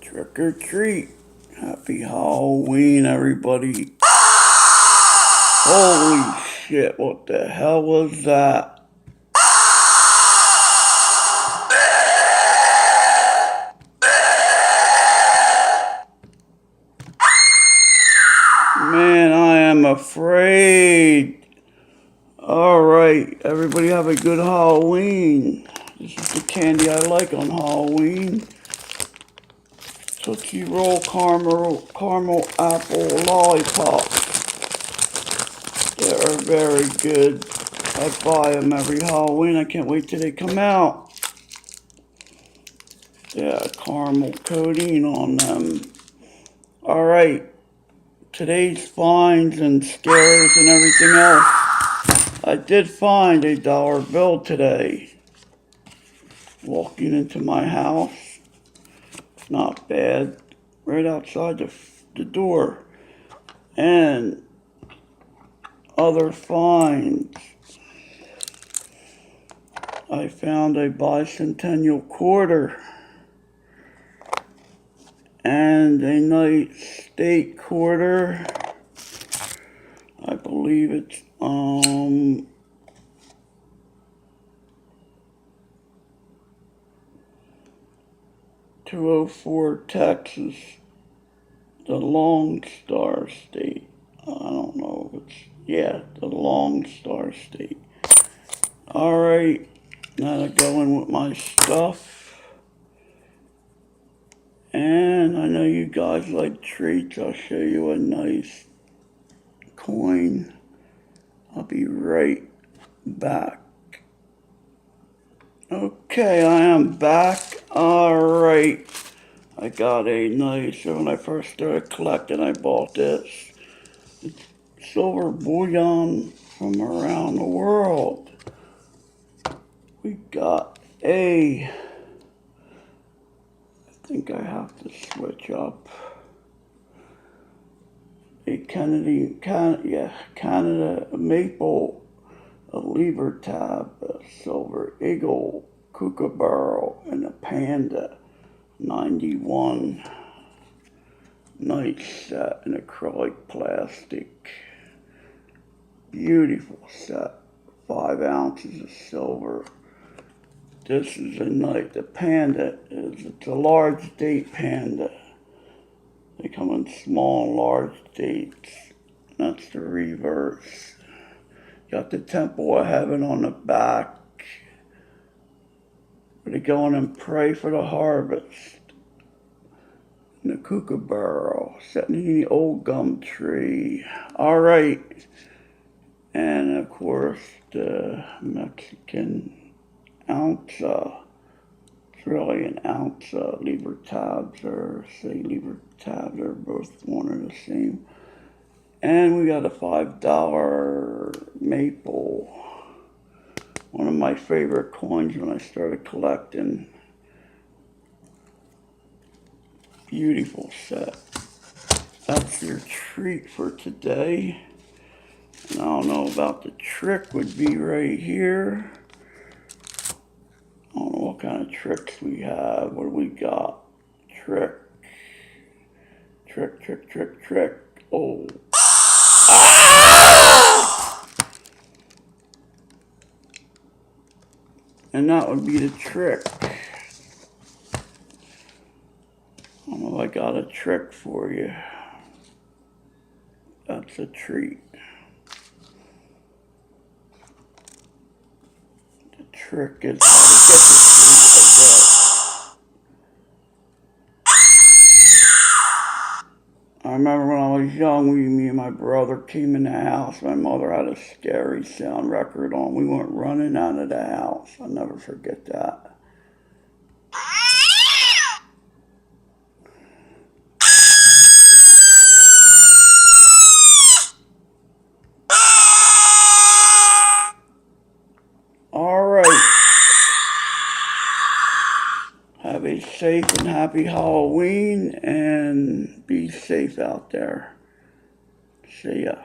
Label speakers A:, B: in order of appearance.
A: Trick or treat. Happy Halloween, everybody. Holy shit, what the hell was that? Man, I am afraid. Alright, everybody have a good Halloween. This is the candy I like on Halloween. Tootsie Roll Caramel Apple Lollipop. They are very good. I buy them every Halloween. I can't wait till they come out. Yeah, caramel coating on them. Alright, today's finds and scares and everything else. I did find a dollar bill today. Walking into my house. Not bad. Right outside the door. And other finds. I found a bicentennial quarter. And a nice state quarter. I believe it's 204 Texas, the Lone Star State. I don't know if it's, yeah, the Lone Star State. Alright, now to go in with my stuff. And I know you guys like treats. I'll show you a nice coin. I'll be right back. Okay, I am back. Alright. I got a nice, when I first started collecting, I bought this. It's silver bullion from around the world. We got I think I have to switch up. A Canada Maple, a Libertab, a Silver Eagle, Kookaburra, and a Panda 91. Nice set in acrylic plastic. Beautiful set. 5 ounces of silver. This is a nice, the Panda it's a large date Panda. They come in small and large dates. That's the reverse. Got the Temple of Heaven on the back. Where they go in and pray for the harvest. And the Kookaburra sitting in the old gum tree. Alright. And of course the Mexican ounce. It's really an ounce. Libertabs or say Libertabs are both one and the same. And we got a $5 maple. One of my favorite coins when I started collecting. Beautiful set. That's your treat for today. And I don't know about the trick would be right here. I don't know what kind of tricks we have. What do we got? Trick. Trick, trick, trick, trick. Oh. Ah! And that would be the trick. I don't know if I got a trick for you. That's a treat. The trick is how to get the treat like that. I remember when I was young, me and my brother came in the house. My mother had a scary sound record on. We went running out of the house. I'll never forget that. Alright. Have a safe and happy Halloween and be safe out there. See ya.